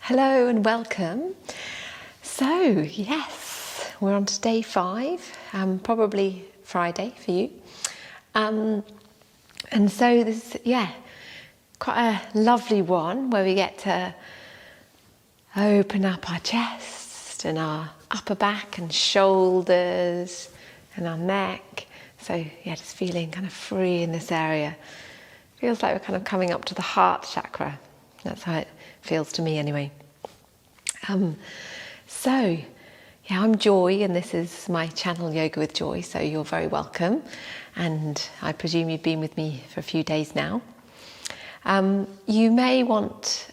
Hello and welcome. So yes, we're on to day 5, probably Friday for you. And so this is, quite a lovely one where we get to open up our chest and our upper back and shoulders and our neck. So just feeling kind of free in this area. Feels like we're kind of coming up to the heart chakra. That's how it feels to me anyway. I'm Joy, and this is my channel Yoga with Joy, so you're very welcome. And I presume you've been with me for a few days now. You may want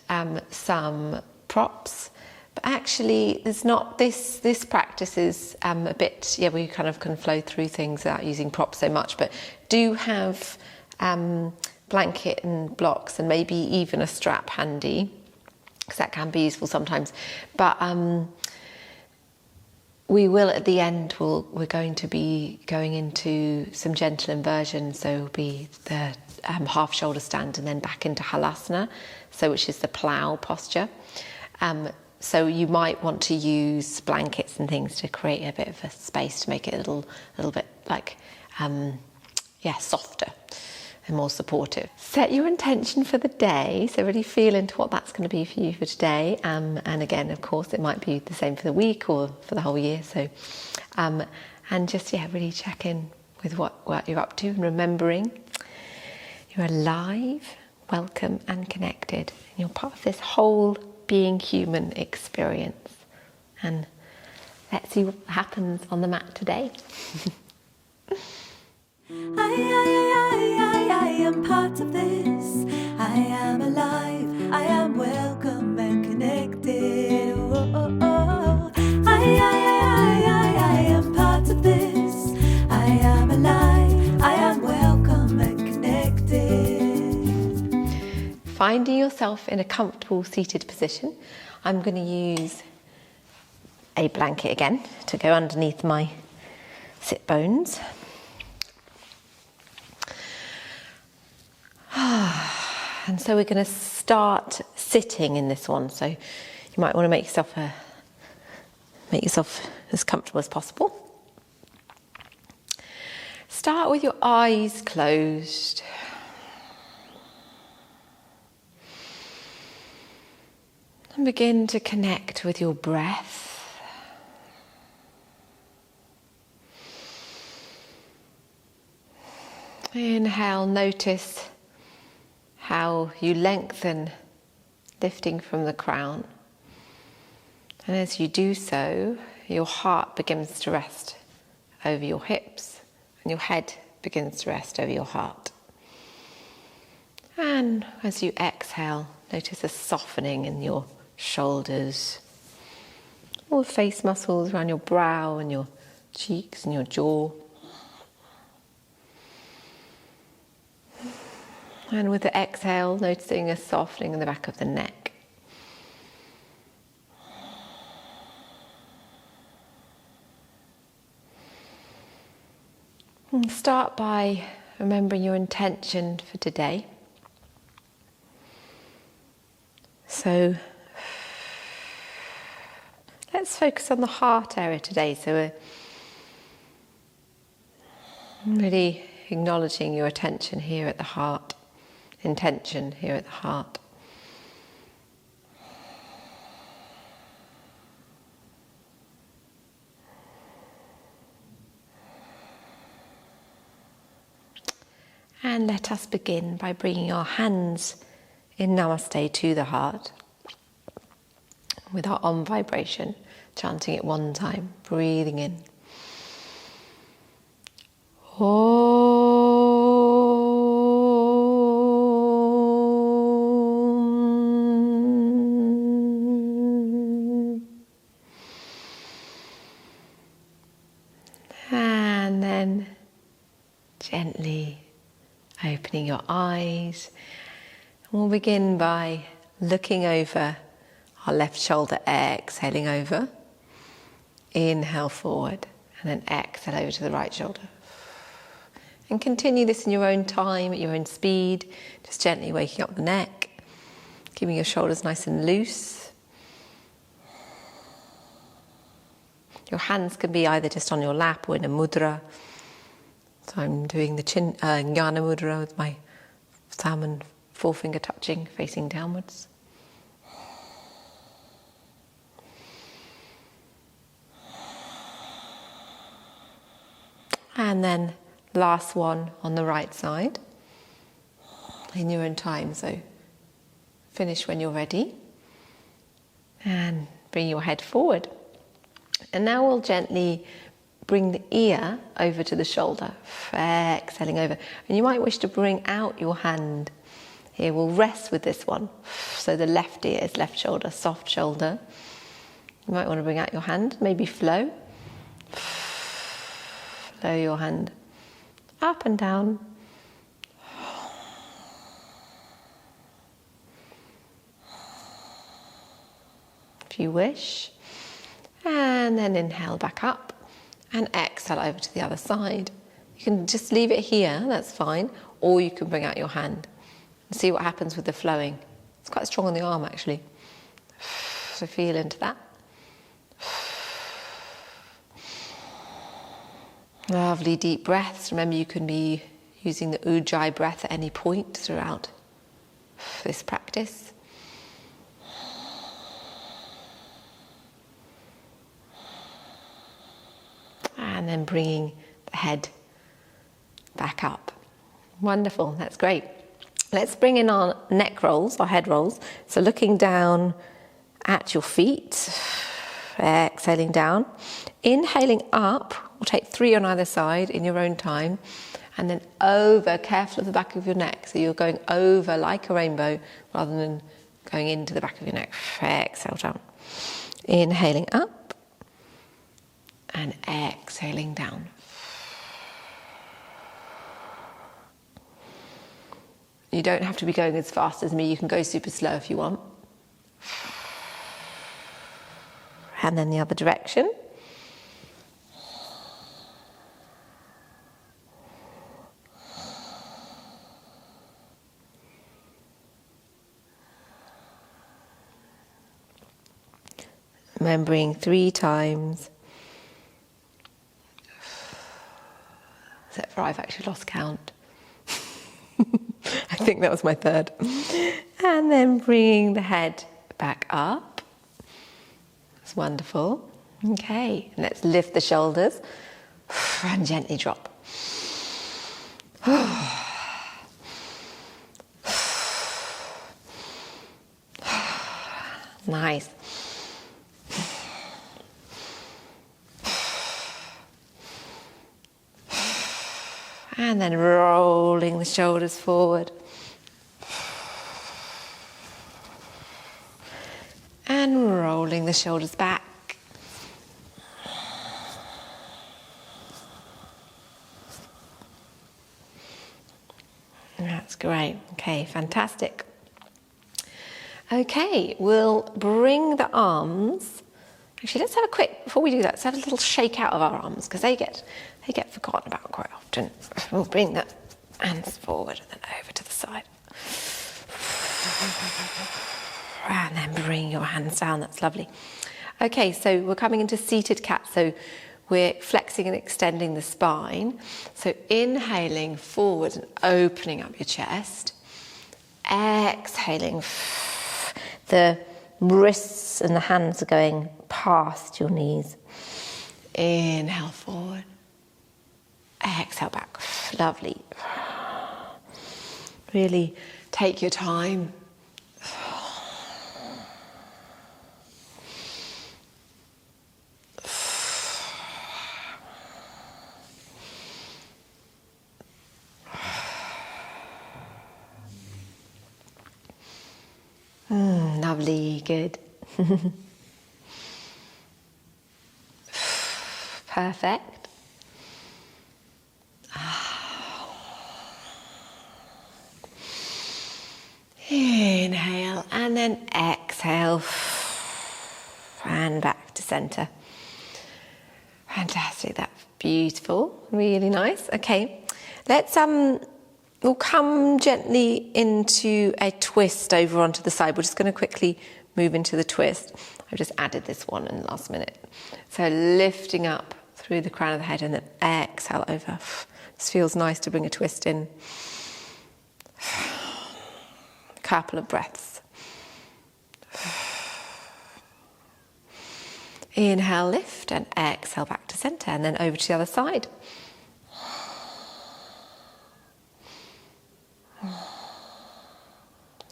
some props, but actually there's not, this practice is a bit, we kind of can flow through things without using props so much, but do have blanket and blocks and maybe even a strap handy, because that can be useful sometimes. But we will at the end, we're going to be going into some gentle inversions. So it'll be the half shoulder stand and then back into halasana, which is the plough posture. So you might want to use blankets and things to create a bit of a space to make it a little bit like softer and more supportive. Set your intention for the day, so really feel into what that's going to be for you for today. And again, of course, it might be the same for the week or for the whole year. So, and just really check in with what you're up to, and remembering you're alive, welcome, and connected. And you're part of this whole being human experience. And let's see what happens on the mat today. I am part of this. I am alive. I am welcome and connected. I am part of this. I am alive. I am welcome and connected. Finding yourself in a comfortable seated position. I'm going to use a blanket again to go underneath my sit bones. And so we're going to start sitting in this one. So you might want to make yourself as comfortable as possible. Start with your eyes closed. And begin to connect with your breath. Inhale, notice how you lengthen, lifting from the crown. And as you do so, your heart begins to rest over your hips and your head begins to rest over your heart. And as you exhale, notice a softening in your shoulders, all the face muscles around your brow and your cheeks and your jaw. And with the exhale, noticing a softening in the back of the neck. And start by remembering your intention for today. So let's focus on the heart area today. So we're really acknowledging your attention here at the heart. Intention here at the heart. And let us begin by bringing our hands in Namaste to the heart with our Om vibration, chanting it one time, breathing in. And then gently opening your eyes. And we'll begin by looking over our left shoulder, exhaling over. Inhale forward and then exhale over to the right shoulder. And continue this in your own time, at your own speed, just gently waking up the neck, keeping your shoulders nice and loose. Your hands can be either just on your lap or in a mudra. So I'm doing the jnana mudra with my thumb and forefinger touching, facing downwards. And then last one on the right side in your own time. So finish when you're ready and bring your head forward. And now we'll gently bring the ear over to the shoulder, exhaling over. And you might wish to bring out your hand. Here we'll rest with this one. So the left ear is left shoulder, soft shoulder. You might want to bring out your hand, maybe flow. Flow your hand up and down. If you wish. And then inhale back up and exhale over to the other side. You can just leave it here, that's fine, or you can bring out your hand and see what happens with the flowing. It's quite strong on the arm actually. So feel into that. Lovely deep breaths. Remember, you can be using the Ujjayi breath at any point throughout this practice. And then bringing the head back up. Wonderful, that's great. Let's bring in our neck rolls, our head rolls. So looking down at your feet, exhaling down. Inhaling up, we'll take 3 on either side in your own time, and then over, careful of the back of your neck. So you're going over like a rainbow rather than going into the back of your neck. Exhale down. Inhaling up and exhaling down. You don't have to be going as fast as me. You can go super slow if you want. And then the other direction. Remembering 3 times. Except for I've actually lost count. I think that was my 3rd. And then bringing the head back up. That's wonderful. Okay, and let's lift the shoulders and gently drop. Nice. And then rolling the shoulders forward. And rolling the shoulders back. That's great. Okay, fantastic. Okay, we'll bring the arms. Actually, let's have a quick, before we do that, let's have a little shake out of our arms, because they get forgotten about quite often. We'll bring the hands forward and then over to the side. And then bring your hands down, that's lovely. Okay, so we're coming into seated cat, so we're flexing and extending the spine. So inhaling forward and opening up your chest. Exhaling, the wrists and the hands are going past your knees. Inhale forward. Exhale back. Lovely. Really take your time. Lovely, good. Perfect. Inhale and then exhale. And back to center. Fantastic, that's beautiful, really nice. Okay, let's we'll come gently into a twist over onto the side. We're just going to quickly move into the twist. I've just added this one in the last minute. So lifting up through the crown of the head and then exhale over. This feels nice to bring a twist in. A couple of breaths. Inhale, lift, and exhale back to center, and then over to the other side.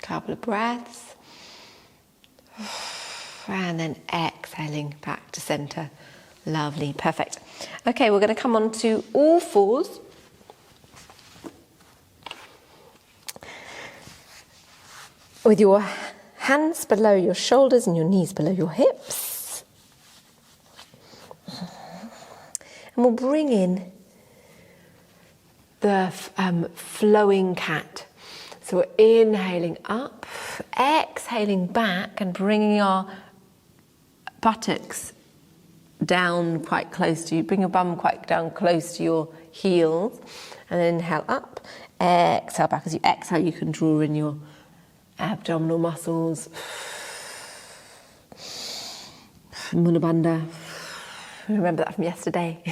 Couple of breaths. And then exhaling back to center. Lovely, perfect. Okay, we're going to come on to all fours. With your hands below your shoulders and your knees below your hips. And we'll bring in the flowing cat. So we're inhaling up, exhaling back, and bringing our buttocks down quite close to you. Bring your bum quite down close to your heels. And then inhale up, exhale back. As you exhale, you can draw in your abdominal muscles. Mula Bandha. Remember that from yesterday.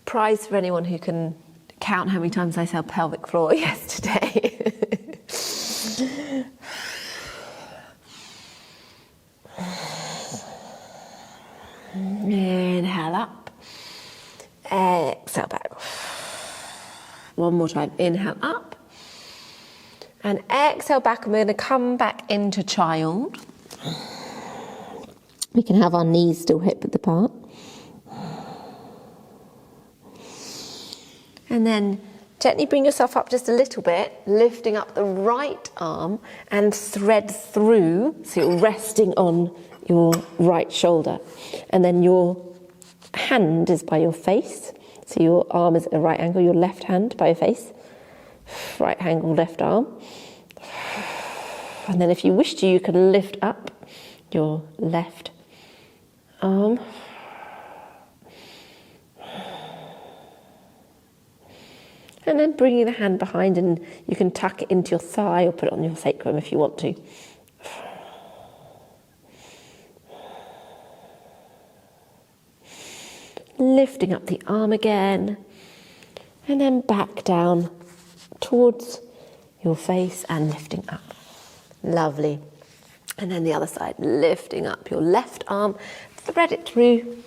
Prize for anyone who can count how many times I said pelvic floor yesterday. Inhale up, exhale back. One more time, inhale up, and exhale back, and we're going to come back into child. We can have our knees still hip width apart. And then gently bring yourself up just a little bit, lifting up the right arm and thread through, so you're resting on your right shoulder. And then your hand is by your face, so your arm is at a right angle, your left hand by your face, right angle, left arm. And then if you wish to, you can lift up your left arm. And then bringing the hand behind, and you can tuck it into your thigh or put it on your sacrum if you want to. Lifting up the arm again, and then back down towards your face and lifting up. Lovely. And then the other side, lifting up your left arm, thread it through,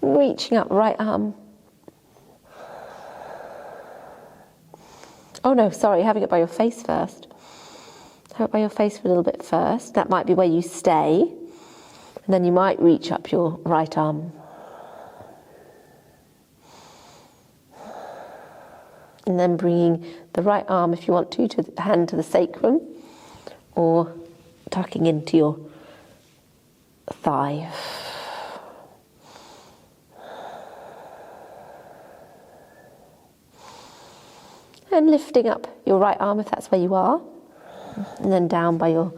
reaching up right arm. Oh no, sorry, having it by your face first. Have it by your face for a little bit first. That might be where you stay. And then you might reach up your right arm. And then bringing the right arm, if you want to the hand to the sacrum, or tucking into your thigh. And lifting up your right arm if that's where you are. And then down by your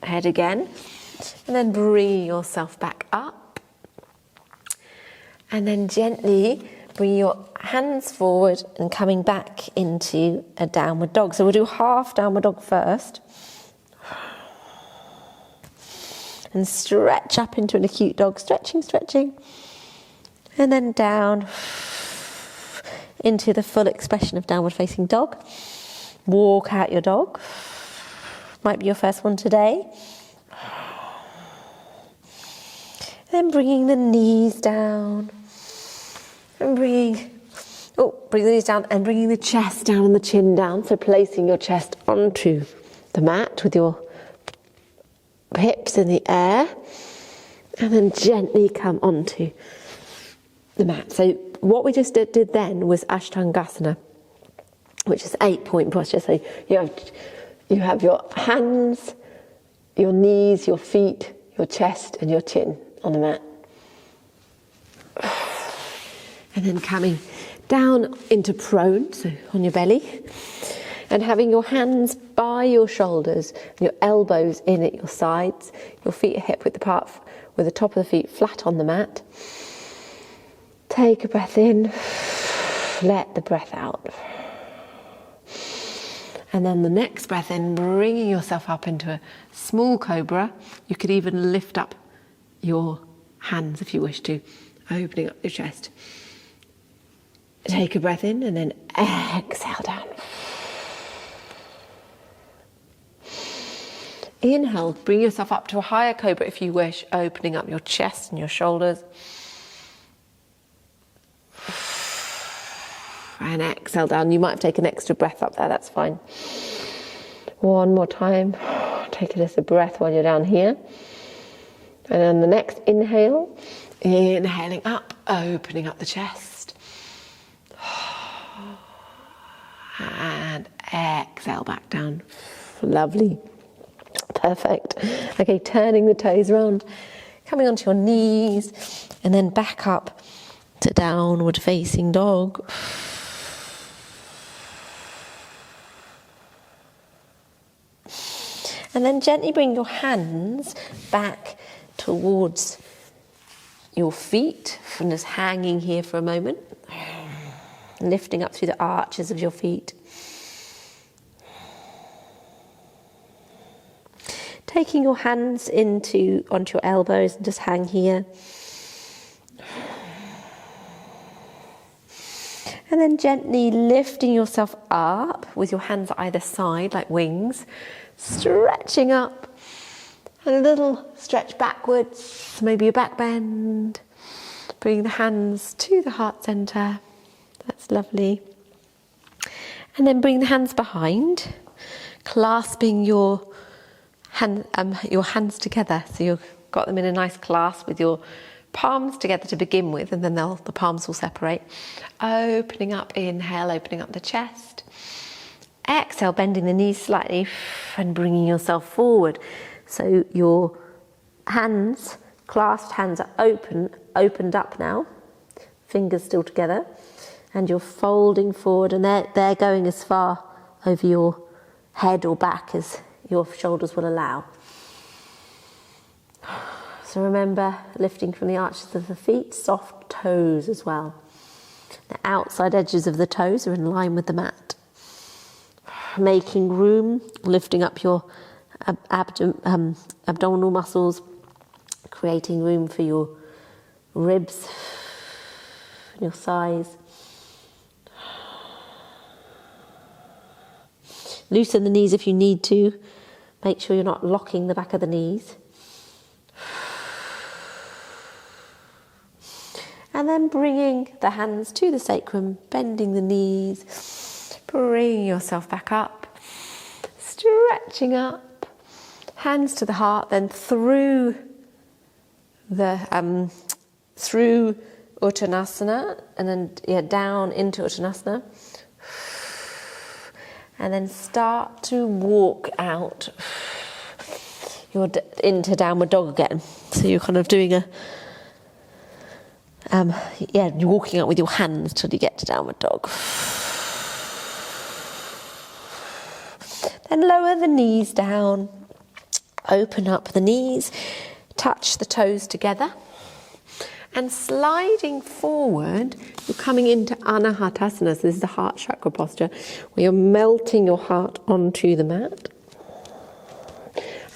head again. And then bring yourself back up. And then gently bring your hands forward and coming back into a downward dog. So we'll do half downward dog first. And stretch up into an acute dog. Stretching, stretching. And then down into the full expression of downward facing dog. Walk out your dog. Might be your first one today. Then bringing the knees down. And bringing the knees down and bringing the chest down and the chin down. So placing your chest onto the mat with your hips in the air. And then gently come onto the mat. So what we just did then was Ashtangasana, which is 8-point posture. So you have your hands, your knees, your feet, your chest and your chin on the mat. And then coming down into prone, so on your belly, and having your hands by your shoulders, your elbows in at your sides, your feet are hip width apart with the top of the feet flat on the mat. Take a breath in, let the breath out. And then the next breath in, bringing yourself up into a small cobra. You could even lift up your hands if you wish to, opening up your chest. Take a breath in and then exhale down. Inhale, bring yourself up to a higher cobra if you wish, opening up your chest and your shoulders. And exhale down. You might have taken an extra breath up there, that's fine. One more time. Take a little breath while you're down here. And then the next inhale, inhaling up, opening up the chest. And exhale back down. Lovely. Perfect. Okay, turning the toes around, coming onto your knees, and then back up to downward facing dog. And then gently bring your hands back towards your feet, and just hanging here for a moment, lifting up through the arches of your feet. Taking your hands onto your elbows and just hang here. And then gently lifting yourself up with your hands either side like wings, stretching up, and a little stretch backwards, maybe a back bend. Bring the hands to the heart center. That's lovely. And then bring the hands behind, clasping your hands together. So you've got them in a nice clasp with your palms together to begin with, and then the palms will separate. Opening up, inhale, opening up the chest. Exhale, bending the knees slightly and bringing yourself forward. So your hands, clasped hands are opened up now, fingers still together, and you're folding forward, and they're going as far over your head or back as your shoulders will allow. So remember, lifting from the arches of the feet, soft toes as well. The outside edges of the toes are in line with the mat. Making room, lifting up your abdominal muscles, creating room for your ribs, your thighs. Loosen the knees if you need to. Make sure you're not locking the back of the knees. And then bringing the hands to the sacrum, bending the knees, bringing yourself back up, stretching up, hands to the heart, then through Uttanasana, and then down into Uttanasana. And then start to walk out into downward dog again. So you're kind of doing you're walking out with your hands till you get to downward dog. Then lower the knees down, open up the knees, touch the toes together, and sliding forward, you're coming into Anahatasana. So this is the heart chakra posture, where you're melting your heart onto the mat.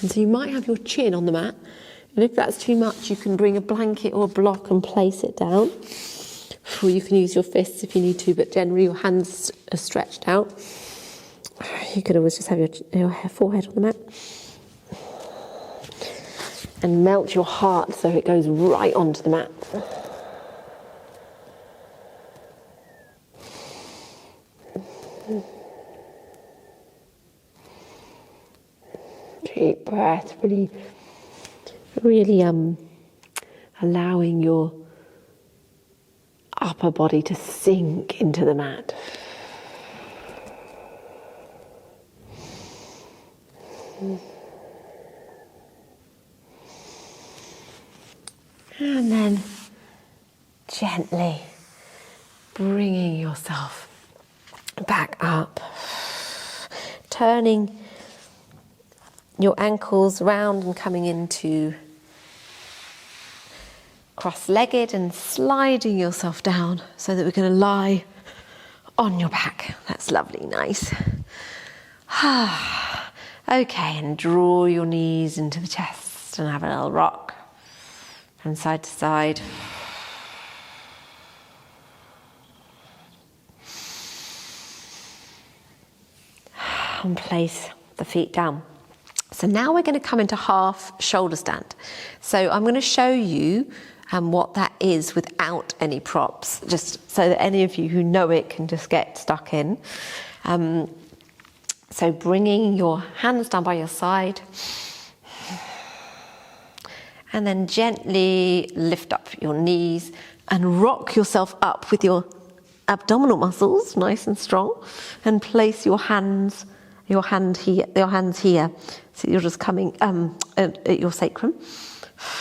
And so you might have your chin on the mat, and if that's too much, you can bring a blanket or a block and place it down. Or you can use your fists if you need to, but generally your hands are stretched out. You could always just have your forehead on the mat. And melt your heart so it goes right onto the mat. Deep breath, really allowing your upper body to sink into the mat. And then gently bringing yourself back up, turning your ankles round and coming into cross-legged and sliding yourself down so that we're going to lie on your back. That's lovely, nice. Okay, and draw your knees into the chest and have a little rock from side to side. And place the feet down. So now we're going to come into half shoulder stand. So I'm going to show you what that is without any props, just so that any of you who know it can just get stuck in. So bringing your hands down by your side and then gently lift up your knees and rock yourself up with your abdominal muscles nice and strong, and place your hands here. So you're just coming at your sacrum.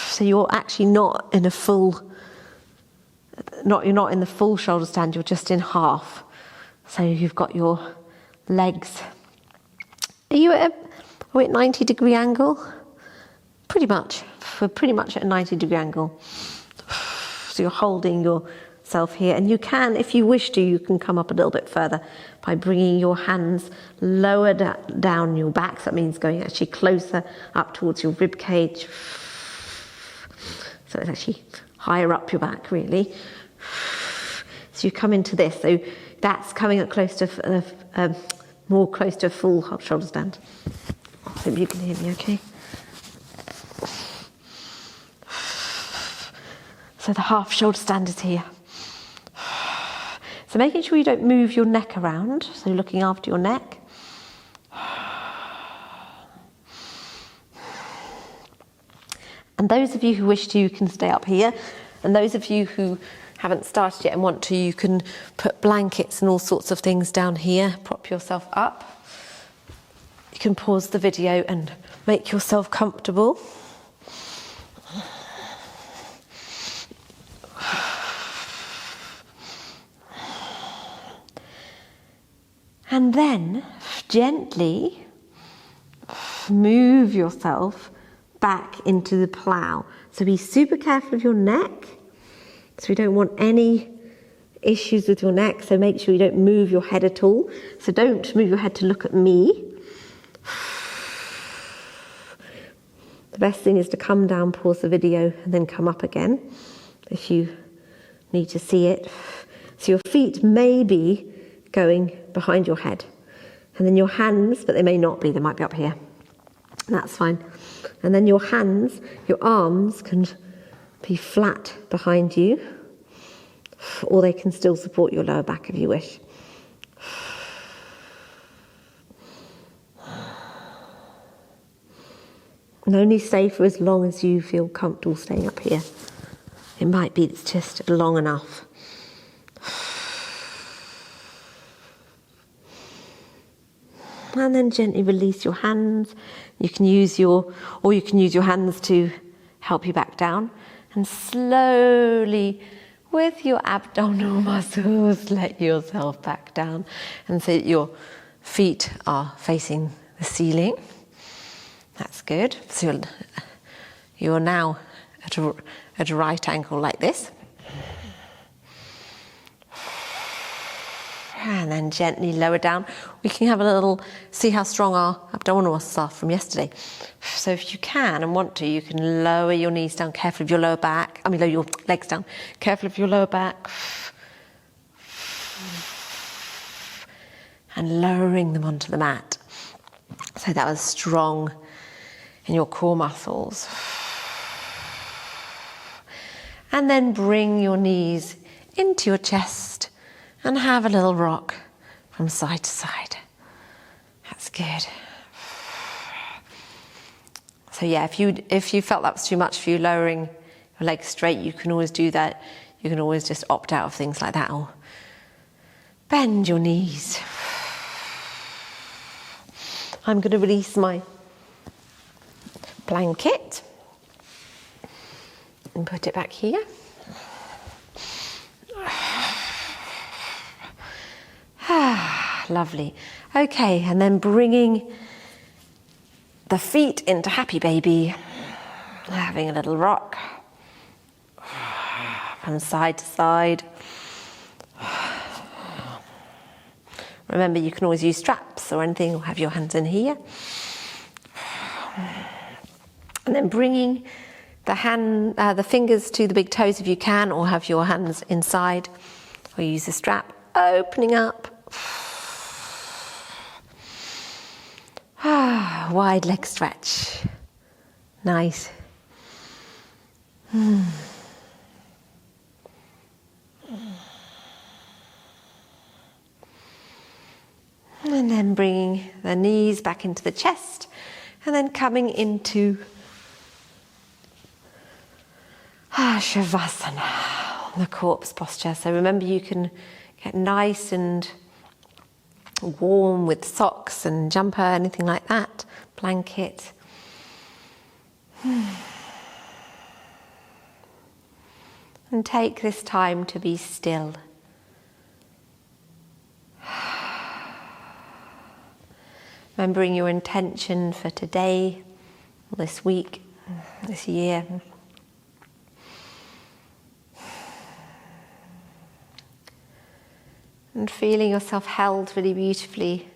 So you're actually not in the full shoulder stand, you're just in half. So you've got your legs. Are you at a 90-degree angle? Pretty much. We're pretty much at a 90-degree angle. So you're holding yourself here, and you can, if you wish to, you can come up a little bit further by bringing your hands lower down your back. So that means going actually closer up towards your rib cage. So it's actually higher up your back, really. So you come into this. So that's coming up close to more close to a full shoulder stand. I hope you can hear me okay. So the half shoulder stand is here. So making sure you don't move your neck around, so looking after your neck. And those of you who wish to, you can stay up here. And those of you who haven't started yet and want to, you can put blankets and all sorts of things down here, prop yourself up. You can pause the video and make yourself comfortable. And then gently move yourself back into the plough. So be super careful of your neck. So we don't want any issues with your neck. So make sure you don't move your head at all. So don't move your head to look at me. The best thing is to come down, pause the video, and then come up again if you need to see it. So your feet may be going behind your head, and then your hands, but they may not be, they might be up here. That's fine. And then your hands, your arms can be flat behind you, or they can still support your lower back if you wish. And only stay for as long as you feel comfortable staying up here. It might be it's just long enough. And then gently release your hands. You can use your hands to help you back down. And slowly, with your abdominal muscles, let yourself back down. And so that your feet are facing the ceiling. That's good. So you're now at a right angle like this. And then gently lower down. We can have a little, see how strong our abdominal muscles are from yesterday. So if you can and want to, you can lower your knees down, careful of your lower back. Lower your legs down, careful of your lower back. And lowering them onto the mat. So that was strong in your core muscles. And then bring your knees into your chest and have a little rock from side to side. That's good. So yeah, if you felt that was too much for you, lowering your legs straight, you can always do that. You can always just opt out of things like that, or bend your knees. I'm going to release my blanket and put it back here. Lovely. Okay, and then bringing the feet into happy baby, having a little rock. from side to side. Remember, you can always use straps or anything, or have your hands in here. And then bringing the fingers to the big toes if you can, or have your hands inside, or use the strap. Opening up. Wide leg stretch. Nice. And then bringing the knees back into the chest, and then coming into Shavasana, the corpse posture. So remember, you can get nice and warm with socks and jumper, anything like that, blanket. And take this time to be still. Remembering your intention for today, this week, this year. And feeling yourself held really beautifully.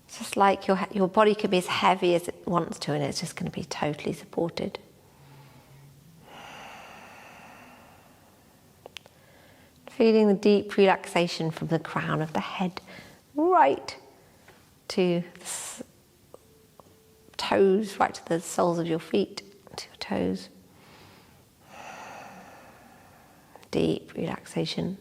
It's just like your body can be as heavy as it wants to, and it's just going to be totally supported. Feeling the deep relaxation from the crown of the head right to the toes, right to the soles of your feet, to your toes. Deep relaxation.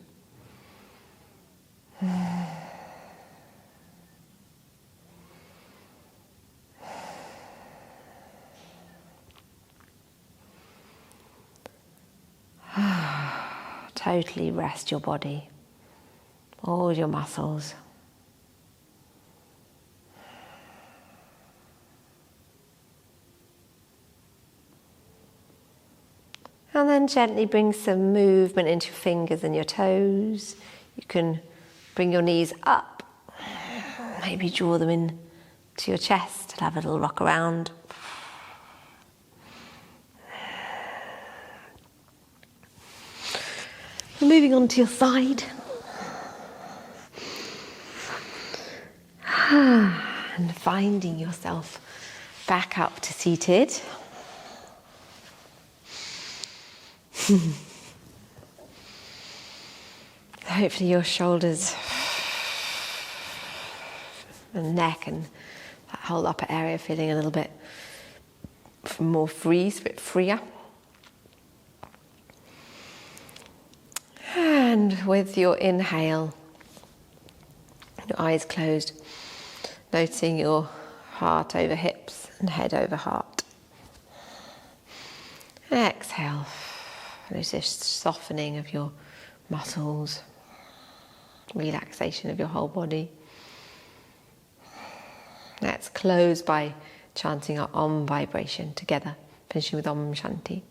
Totally rest your body, all your muscles. And then gently bring some movement into your fingers and your toes. You can bring your knees up, maybe draw them in to your chest and have a little rock around. And moving on to your side. And finding yourself back up to seated. Hopefully your shoulders and neck and that whole upper area feeling a little bit more free, a bit freer. And with your inhale, your eyes closed, noticing your heart over hips and head over heart. And exhale, notice softening of your muscles, relaxation of your whole body. Let's close by chanting our Om vibration together, finishing with Om Shanti.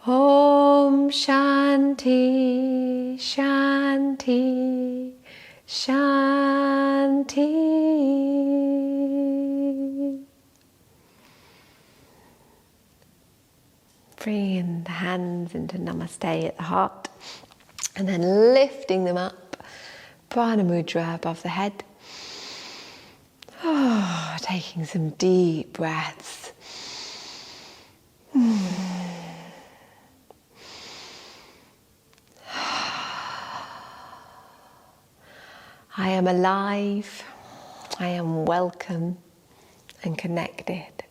Om Shanti, Shanti, Shanti. Bringing the hands into Namaste at the heart, and then lifting them up, Prana Mudra above the head. Taking some deep breaths. I am alive, I am welcome and connected.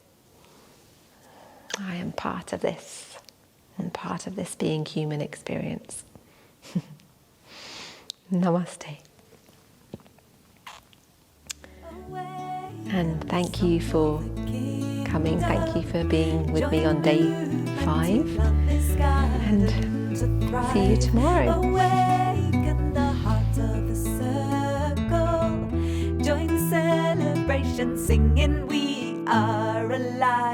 I am part of this, and part of this being human experience. Namaste. And thank you for coming, thank you for being with me on day 5, and see you tomorrow. Join the celebration, singing we are alive.